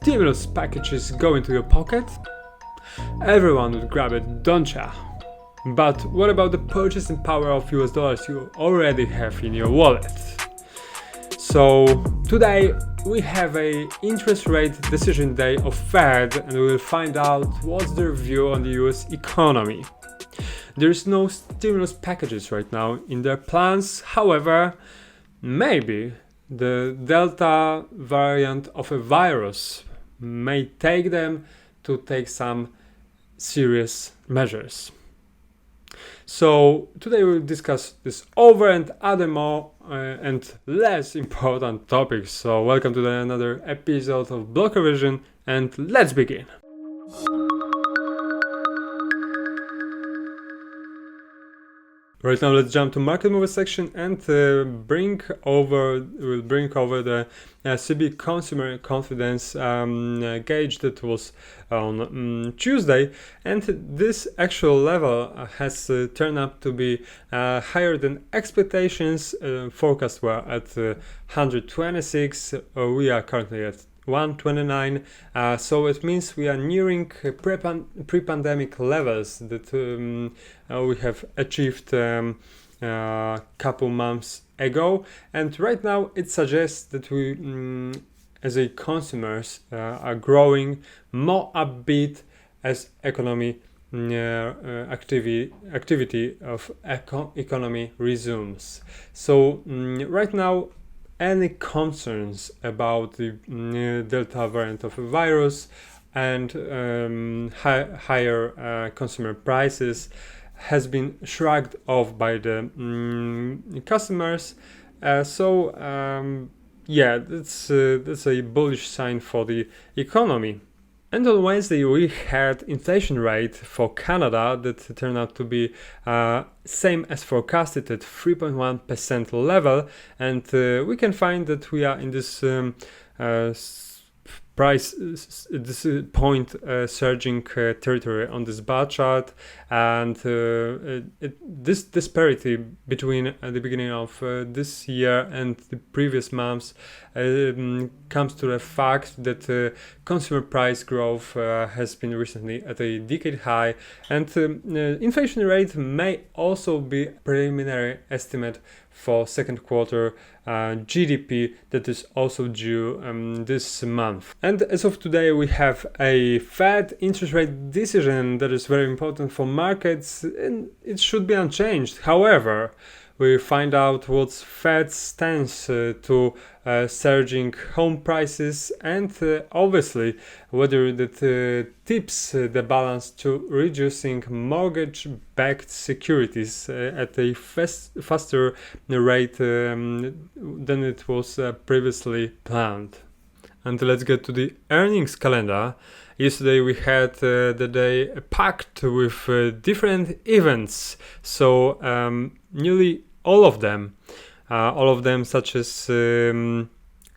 stimulus packages go into your pocket? Everyone would grab it, don't ya? But what about the purchasing power of US dollars you already have in your wallet? So today we have a interest rate decision day of Fed, and we will find out what's their view on the US economy. There's no stimulus packages right now in their plans. However, maybe the Delta variant of a virus may take them to take some serious measures. So today we'll discuss this over and other more and less important topics. So welcome to another episode of Blockrevision, and let's begin. Right now, let's jump to market mover section and we'll bring over the CB consumer confidence gauge that was on Tuesday, and this actual level has turned up to be higher than expectations. Forecasts were at 126. We are currently at 129, so it means we are nearing pre-pandemic levels that we have achieved a couple months ago, and right now it suggests that we as a consumers are growing more upbeat as economy activity of economy resumes. So right now, any concerns about the Delta variant of a virus and higher consumer prices has been shrugged off by the customers. That's a bullish sign for the economy. And on Wednesday we had inflation rate for Canada that turned out to be same as forecasted at 3.1% level, and we can find that we are in this point surging territory on this bar chart, and this disparity between the beginning of this year and the previous months comes to the fact that consumer price growth has been recently at a decade high, and inflation rate may also be preliminary estimate for second quarter GDP that is also due this month. And as of today, we have a Fed interest rate decision that is very important for markets, and it should be unchanged. However, we find out what's Fed's stance to surging home prices, and obviously whether that tips the balance to reducing mortgage-backed securities at a faster rate than it was previously planned. And let's get to the earnings calendar. Yesterday we had the day packed with different events. So nearly all of them such as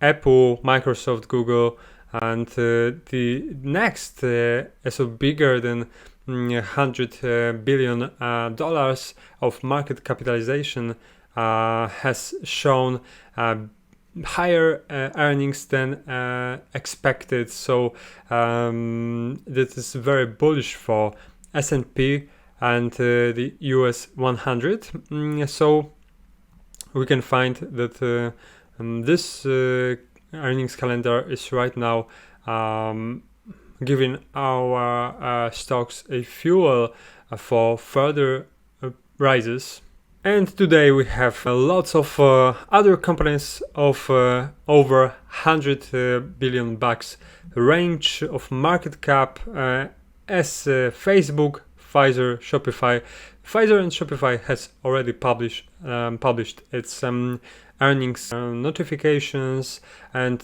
Apple, Microsoft, Google, and the next also bigger than $100 billion of market capitalization has shown higher earnings than expected. So that is very bullish for S&P and the US 100. So we can find that this earnings calendar is right now giving our stocks a fuel for further rises. And today we have lots of other companies of over $100 billion range of market cap, as Facebook, Pfizer, Shopify. Pfizer and Shopify has already published its earnings notifications, and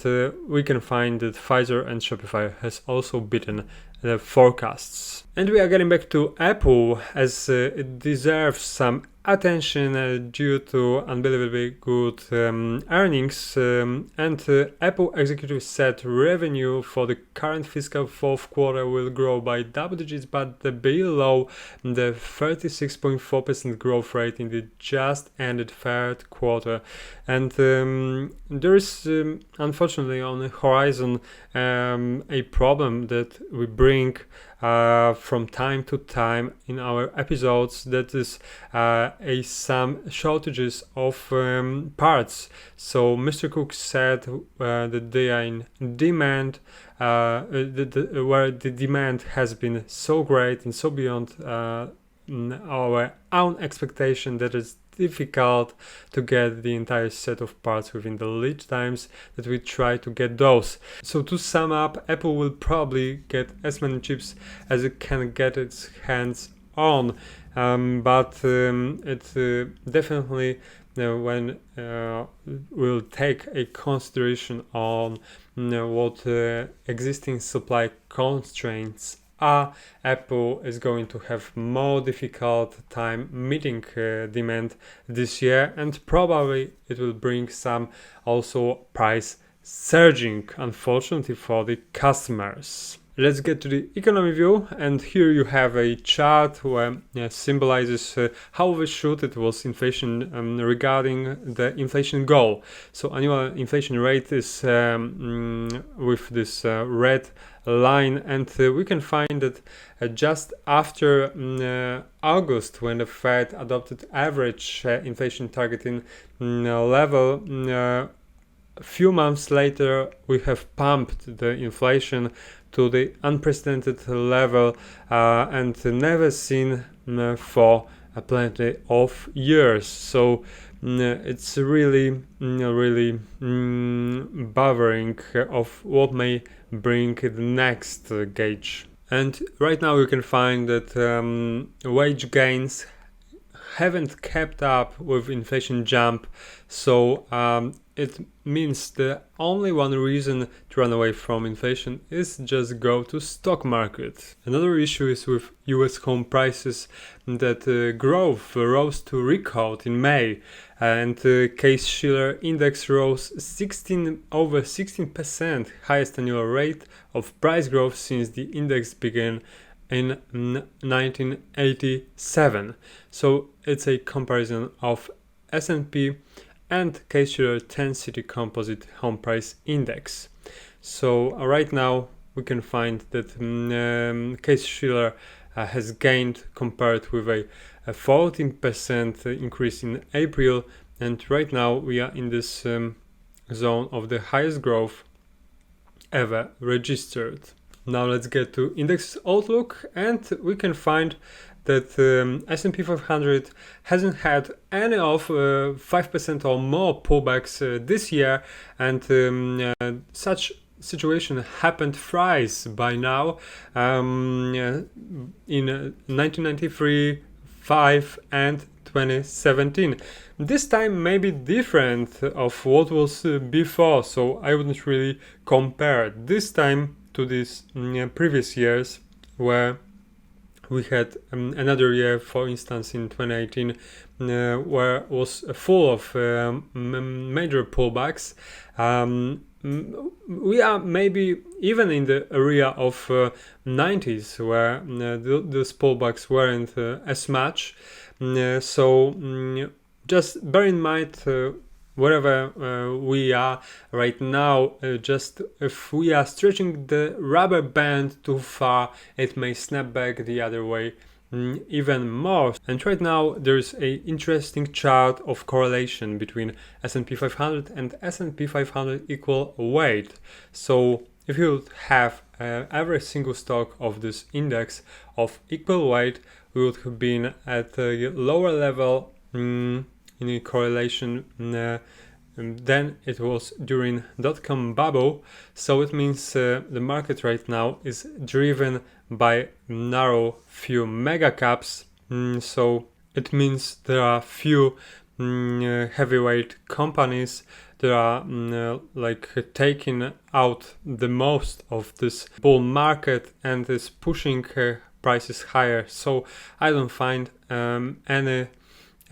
we can find that Pfizer and Shopify has also beaten the forecasts. And we are getting back to Apple, as it deserves some attention due to unbelievably good earnings, and Apple executives said revenue for the current fiscal fourth quarter will grow by double digits, but below the 36.4% growth rate in the just ended third quarter. And there is unfortunately on the horizon a problem that we bring from time to time in our episodes, that is some shortages of parts. So Mr. Cook said that they are in demand, where the demand has been so great and so beyond our own expectation that it's difficult to get the entire set of parts within the lead times that we try to get those. So to sum up, Apple will probably get as many chips as it can get its hands on, but it definitely when we'll take a consideration on what existing supply constraints are, Apple is going to have more difficult time meeting demand this year, and probably it will bring some also price surging, unfortunately for the customers. Let's get to the economy view, and here you have a chart where symbolizes how overshot it was inflation regarding the inflation goal. So annual inflation rate is with this red line, and we can find that just after August, when the Fed adopted average inflation targeting level, a few months later we have pumped the inflation to the unprecedented level and never seen for plenty of years. So it's really bothering of what may bring the next gauge. And right now you can find that wage gains haven't kept up with inflation jump, so it means the only one reason to run away from inflation is just go to stock market. Another issue is with US home prices, that growth rose to record in May, and Case-Shiller index rose over 16%, highest annual rate of price growth since the index began in 1987. So it's a comparison of S&P and Case-Shiller 10 City Composite Home Price Index. So right now we can find that Case-Shiller has gained compared with a 14% increase in April, and right now we are in this zone of the highest growth ever registered. Now let's get to index outlook, and we can find that S&P 500 hasn't had any of 5% or more pullbacks this year, and such situation happened thrice by now, in 1993, 5 and 2017. This time may be different of what was before, so I wouldn't really compare this time to these previous years, where we had another year, for instance, in 2018, where was full of major pullbacks. We are maybe even in the area of 90s, where those pullbacks weren't as much. So just bear in mind wherever we are right now, just if we are stretching the rubber band too far, it may snap back the other way even more. And right now there's a interesting chart of correlation between S&P 500 and S&P 500 equal weight. So if you would have every single stock of this index of equal weight, we would have been at a lower level in a correlation than it was during .com bubble. So it means the market right now is driven by narrow few mega caps. So it means there are few heavyweight companies that are like taking out the most of this bull market and is pushing prices higher. So I don't find any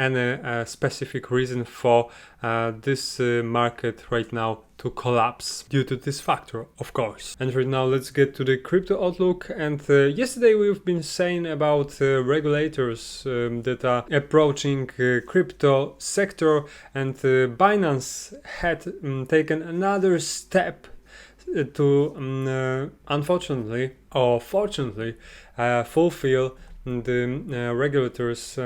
any specific reason for this market right now to collapse due to this factor, of course. And right now let's get to the crypto outlook. And yesterday we've been saying about regulators that are approaching crypto sector, and Binance had taken another step to unfortunately or fortunately fulfill the regulators'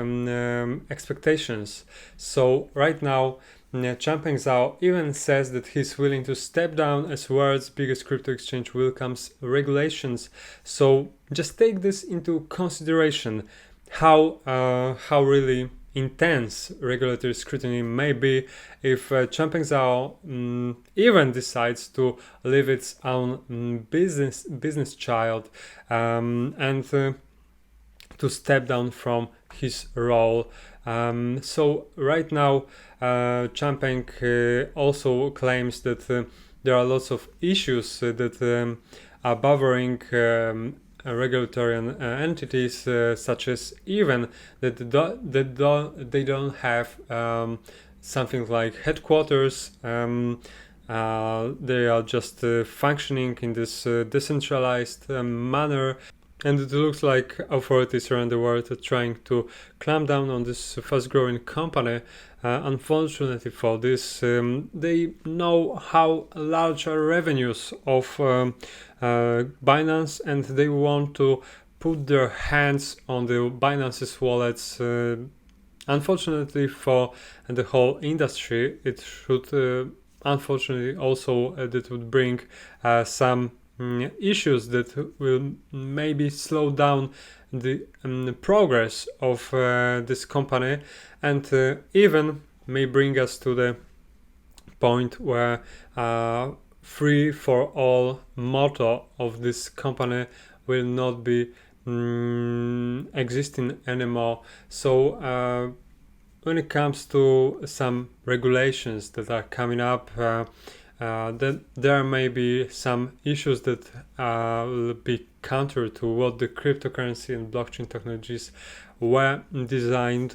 expectations. So right now Chainlink Zhao even says that he's willing to step down as world's biggest crypto exchange welcomes regulations. So just take this into consideration, how really intense regulatory scrutiny may be if Chainlink Zhao even decides to leave its own business child and to step down from his role. So right now Chainlink also claims that there are lots of issues that are bothering regulatory entities, such as even that they don't have something like headquarters. They are just functioning in this decentralized manner. And it looks like authorities around the world are trying to clamp down on this fast-growing company. Unfortunately for this, they know how large are revenues of Binance, and they want to put their hands on the Binance's wallets. Unfortunately for the whole industry, it should unfortunately also that would bring some issues that will maybe slow down the progress of this company, and even may bring us to the point where free for all motto of this company will not be existing anymore. So when it comes to some regulations that are coming up, that there may be some issues that will be counter to what the cryptocurrency and blockchain technologies were designed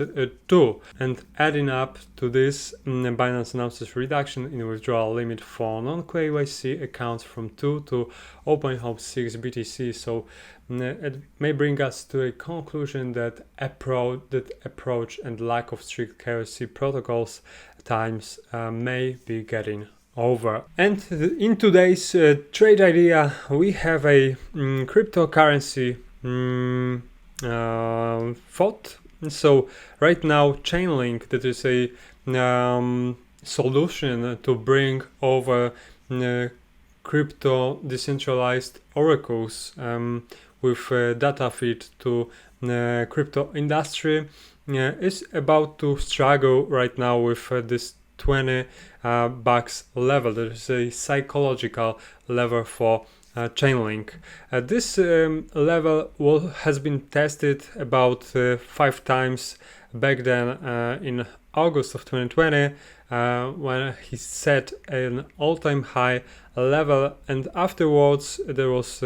to. And adding up to this, Binance announces reduction in withdrawal limit for non-KYC accounts from 2 to 0.6 BTC. So it may bring us to a conclusion that approach and lack of strict KYC protocols times may be getting over. And in today's trade idea, we have a cryptocurrency thought. So right now Chainlink, that is a solution to bring over crypto decentralized oracles with data feed to crypto industry, is about to struggle right now with this 20 bucks level. There is a psychological level for Chainlink. This level has been tested about 5 times back then in August of 2020 when he set an all-time high level, and afterwards there was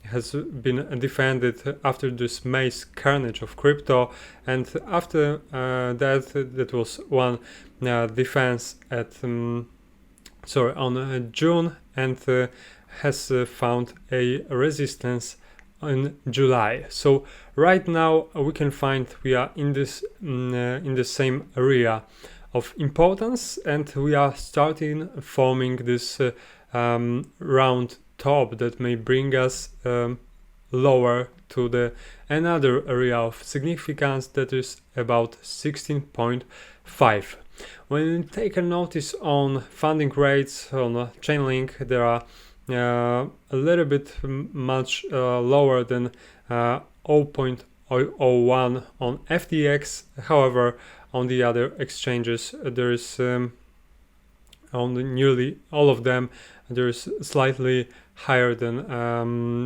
has been defended after this May's carnage of crypto, and after that was one defense at on June, and has found a resistance in July. So right now we can find we are in this in the same area of importance, and we are starting forming this round top that may bring us lower to the another area of significance, that is about 16.5. When you take a notice on funding rates on Chainlink, there are a little bit much lower than 0.001 on FTX. However, on the other exchanges, there is on nearly all of them there is slightly higher than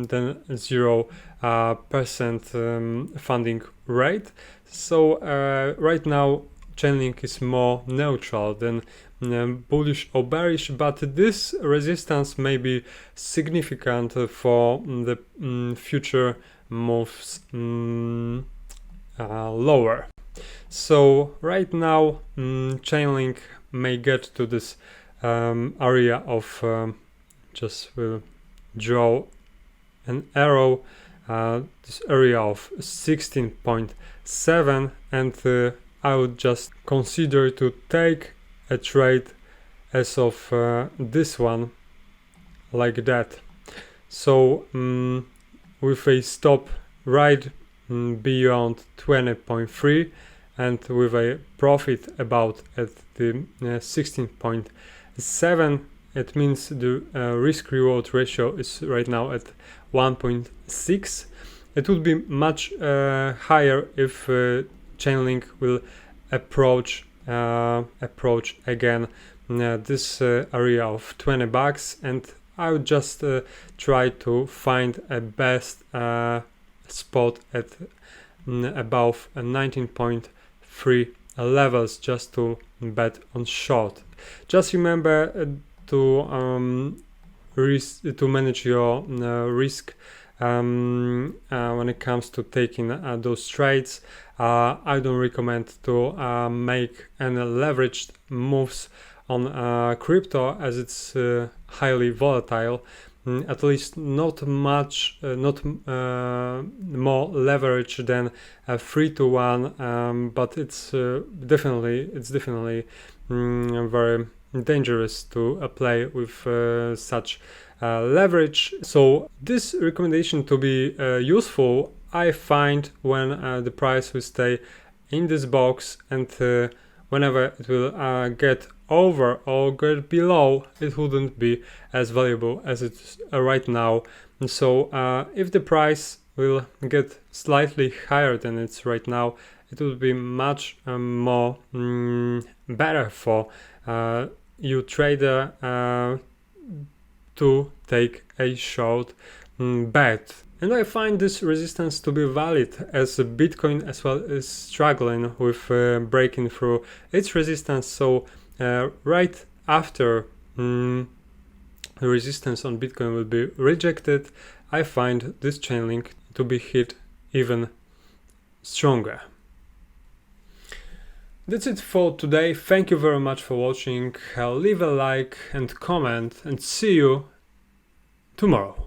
0% funding rate. So right now Chainlink is more neutral than bullish or bearish, but this resistance may be significant for the future moves lower. So right now Chainlink may get to this area of just will draw an arrow, this area of 16.7, and I would just consider to take a trade as of this one, like that. So with a stop right beyond 20.3 and with a profit about at the 16.7, it means the risk reward ratio is right now at 1.6. It would be much higher if Chainlink will approach again this area of $20, and I would just try to find a best spot at above 19.3 levels just to bet on short. Just remember to manage your risk when it comes to taking those trades. I don't recommend to make any leveraged moves on crypto, as it's highly volatile. At least not much, not more leverage than 3-to-1, but it's definitely very dangerous to play with such leverage. So this recommendation to be useful I find when the price will stay in this box, and whenever it will get over or get below, it wouldn't be as valuable as it's right now. And so if the price will get slightly higher than it's right now, it will be much more better for you trader to take a short bet. And I find this resistance to be valid, as Bitcoin as well is struggling with breaking through its resistance. So right after the resistance on Bitcoin will be rejected, I find this Chainlink to be hit even stronger. That's it for today. Thank you very much for watching. Leave a like and comment, and see you tomorrow.